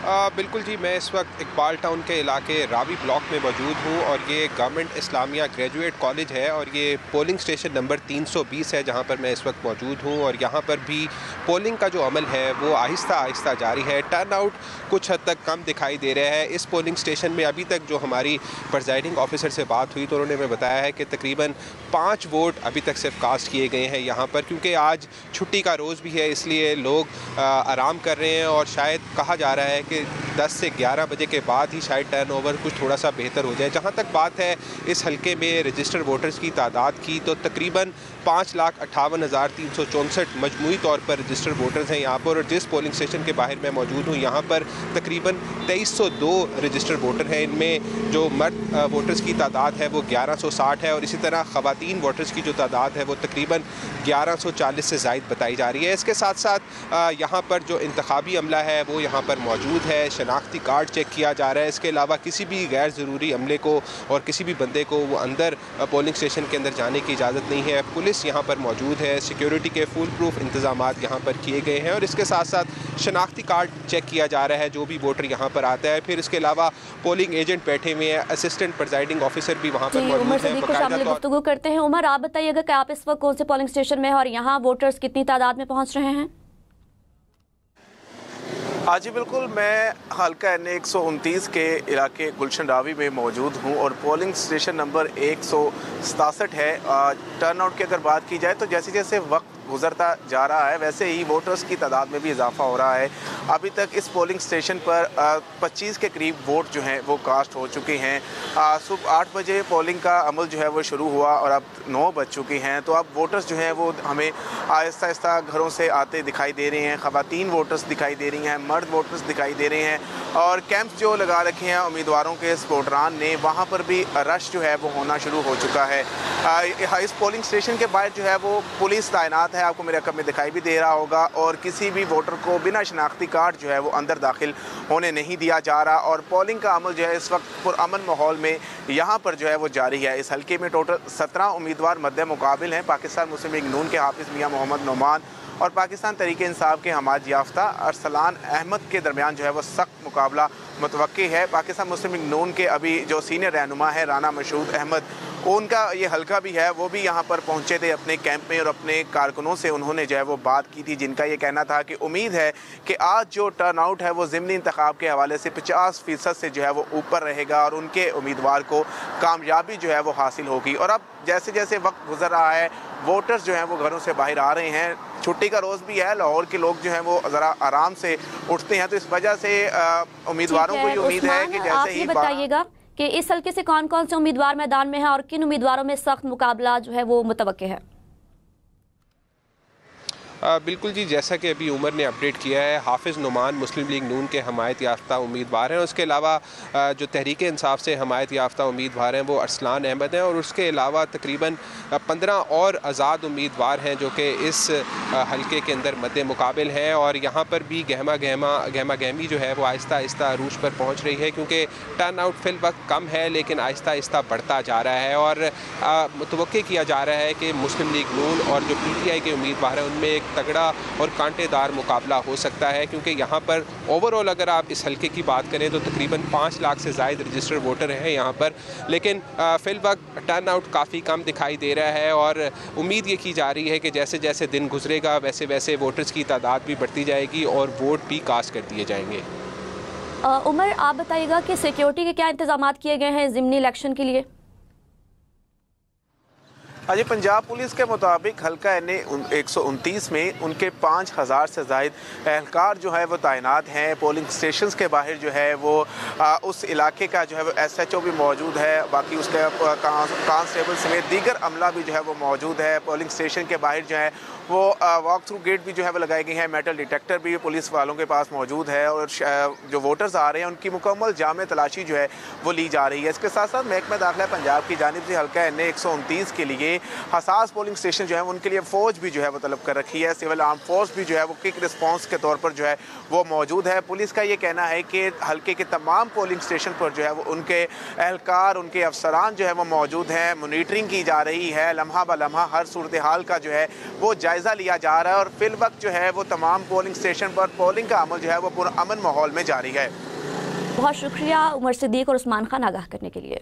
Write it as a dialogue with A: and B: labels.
A: बिल्कुल जी, मैं इस वक्त इकबाल टाउन के इलाके रावी ब्लॉक में मौजूद हूँ और ये गवर्नमेंट इस्लामिया ग्रेजुएट कॉलेज है और ये पोलिंग स्टेशन नंबर 320 है जहाँ पर मैं इस वक्त मौजूद हूँ। और यहाँ पर भी पोलिंग का जो अमल है वो आहिस्ता आहिस्ता जारी है। टर्न आउट कुछ हद तक कम दिखाई दे रहा है। इस पोलिंग स्टेशन में अभी तक जो हमारी प्रिजाइडिंग ऑफिसर से बात हुई तो उन्होंने हमें बताया है कि तकरीबन 5 वोट अभी तक सिर्फ कास्ट किए गए हैं यहाँ पर, क्योंकि आज छुट्टी का रोज़ भी है इसलिए लोग आराम कर रहे हैं और शायद कहा जा रहा है कि 10 से 11 बजे के बाद ही शायद टर्न ओवर कुछ थोड़ा सा बेहतर हो जाए। जहाँ तक बात है इस हलके में रजिस्टर्ड वोटर्स की तादाद की तो तकरीबन 5,58,364 मजमूई तौर पर रजिस्टर्ड वोटर्स हैं यहाँ पर। और जिस पोलिंग स्टेशन के बाहर मैं मौजूद हूँ यहाँ पर तकरीबन 2302 रजिस्टर्ड वोटर हैं। इनमें जो मर्द वोटर्स की तादाद है वो 1160 है और इसी तरह ख़वातीन वोटर्स की जो तादाद है वो तकरीबन 1140 से ज़ायद बताई जा रही है। इसके साथ साथ यहाँ पर जो इंतखाबी अमला है वो यहाँ पर मौजूद है। शनाख्ती कार्ड चेक किया जा रहा है। इसके अलावा किसी भी गैर ज़रूरी अमले को और किसी भी बंदे को वो अंदर पोलिंग स्टेशन के अंदर जाने की इजाज़त नहीं है। पुलिस यहाँ पर मौजूद है। सिक्योरिटी के फुल प्रूफ इंतजामात यहाँ पर किए गए हैं और इसके साथ साथ शनाख्ती कार्ड चेक किया जा रहा है जो भी वोटर यहाँ पर आता है। फिर इसके अलावा पोलिंग एजेंट बैठे हुए हैं, असिस्टेंट प्रिजाइडिंग ऑफिसर भी वहाँ पर मौजूद है।
B: गुफ्तगू करते हैं। उमर, आप बताइएगा कि आप इस वक्त कौन से पोलिंग स्टेशन में हैं और यहाँ वोटर्स कितनी तादाद में पहुँच रहे हैं?
C: हाँ जी बिल्कुल, मैं हल्का एन 129 के इलाके गुलशन रावी में मौजूद हूँ और पोलिंग स्टेशन नंबर 167 है। टर्नआउट की अगर बात की जाए तो जैसे जैसे वक्त गुजरता जा रहा है वैसे ही वोटर्स की तादाद में भी इजाफा हो रहा है। अभी तक इस पोलिंग स्टेशन पर 25 के करीब वोट जो हैं वो कास्ट हो चुके हैं। सुबह 8 बजे पोलिंग का अमल जो है वो शुरू हुआ और अब 9 बज चुके हैं। तो अब वोटर्स जो हैं वो हमें आहिस्ता आहिस्ता घरों से आते दिखाई दे रहे हैं। ख़वातीन वोटर्स दिखाई दे रही हैं, मर्द वोटर्स दिखाई दे रहे हैं और कैंप्स जो लगा रखे हैं उम्मीदवारों के सपोर्टरान ने, वहाँ पर भी रश जो है वो होना शुरू हो चुका है। इस पोलिंग स्टेशन के बाहर जो है वो पुलिस तैनात है, आपको मेरे अकब में दिखाई भी दे रहा होगा, और किसी भी वोटर को बिना शनाख्ती कार्ड जो है वो अंदर दाखिल होने नहीं दिया जा रहा। और पोलिंग का अमल जो है इस वक्त पुरअमन माहौल में यहाँ पर जो है वो जारी है। इस हल्के में टोटल 17 उम्मीदवार मद्दे मुकाबिल हैं। पाकिस्तान मुस्लिम लीग नून के हाफिज़ मियाँ मोहम्मद नोमान और पाकिस्तान तहरीक इंसाफ के हमाद याफ्ता अरसलान अहमद के दरमियान जो है वो सख्त मुकाबला मुतवक्की है। पाकिस्तान मुस्लिम लीग नून के अभी जो सीनियर रहनुमा है राना मशहूद अहमद, उनका ये हल्का भी है, वो भी यहाँ पर पहुँचे थे अपने कैंप में और अपने कारकुनों से उन्होंने जो है वो बात की थी, जिनका ये कहना था कि उम्मीद है कि आज जो टर्न आउट है वो ज़िमनी इंतखाब के हवाले से 50% से जो है वो ऊपर रहेगा और उनके उम्मीदवार को कामयाबी जो है वो हासिल होगी। और अब जैसे जैसे वक्त गुजर रहा है वोटर्स जो हैं वो घरों से बाहर आ रहे हैं। छुट्टी का रोज़ भी है, लाहौर के लोग जो हैं वो ज़रा आराम से उठते हैं, तो इस वजह से उम्मीदवारों को ये उम्मीद है कि जैसे ही
B: बताइएगा कि इस हल्के से कौन कौन से उम्मीदवार मैदान में हैं और किन उम्मीदवारों में सख्त मुकाबला जो है वो मुतवक्के है?
A: बिल्कुल जी, जैसा कि अभी उमर ने अपडेट किया है, हाफिज़ नुमान मुस्लिम लीग नून के हमायत याफ्ता उम्मीदवार हैं। उसके अलावा जो तहरीक इंसाफ से हमायत याफ्ता उम्मीदवार हैं वो अरसलान अहमद हैं और उसके अलावा तकरीबन 15 और आज़ाद उम्मीदवार हैं जो कि इस हल्के के अंदर मद्दे मुकाबिल हैं। और यहाँ पर भी गहमा गहमी जो है वो आहिस्ता आहिस्ता अरूज पर पहुँच रही है, क्योंकि टर्न आउट फिल वक्त कम है लेकिन आहिस्ता आहिस्ता बढ़ता जा रहा है। और मुतवक्के किया जा रहा है कि मुस्लिम लीग नून और जो PTI के उम्मीदवार हैं उनमें एक तगड़ा और कांटेदार मुकाबला हो सकता है, क्योंकि यहाँ पर ओवरऑल अगर आप इस हल्के की बात करें तो तकरीबन 5 लाख से ज़ायद रजिस्टर्ड वोटर हैं यहाँ पर, लेकिन फिल वक्त टर्न आउट काफ़ी कम दिखाई दे रहा है। और उम्मीद ये की जा रही है कि जैसे जैसे दिन गुजरेगा वैसे वैसे वोटर्स की तादाद भी बढ़ती जाएगी और वोट भी कास्ट कर दिए जाएंगे।
B: उमर, आप बताइएगा कि सिक्योरिटी के क्या इंतजाम किए गए हैं ज़िमनी इलेक्शन के लिए?
C: हाँ जी, पंजाब पुलिस के मुताबिक हल्का एन 129 में उनके 5000 से ज़ायद एहलकार जो है वो तैनात हैं। पोलिंग स्टेशंस के बाहर जो है वो उस इलाके का जो है वो SHO भी मौजूद है, बाकी उसके कांस्टेबल समेत दीगर अमला भी जो है वो मौजूद है। पोलिंग स्टेशन के बाहर जो है वो वॉक थ्रू गेट भी जो है वो लगाए गए हैं, मेटल डिटेक्टर भी पुलिस वालों के पास मौजूद है और जो वोटर्स आ रहे हैं उनकी मुकम्मल जामे तलाशी जो है वो ली जा रही है। इसके साथ साथ महकमा दाखिला पंजाब की जानिब से हल्का एन 129 के लिए के हसास पोलिंग स्टेशन जो है उनके लिए फ़ौज भी जो है वो तलब कर रखी है। सिविल आर्म फोर्स भी जो है वो क्विक रिस्पॉन्स के तौर पर जो है वो मौजूद है। पुलिस का ये कहना है कि हल्के के तमाम पोलिंग स्टेशन पर जो है वो उनके एहलकार, उनके अफसरान जो है वो मौजूद हैं। मॉनिटरिंग की जा रही है, लम्हा ब लम्हा हर सूरत हाल का जो है वो जायज़ा लिया जा रहा है और फिल वक्त जो है वो तमाम पोलिंग स्टेशन पर पोलिंग का अमल जो है वो पुरअमन माहौल में जारी है।
B: बहुत शुक्रिया उमर सिद्दीक और उस्मान खान आगाह करने के लिए।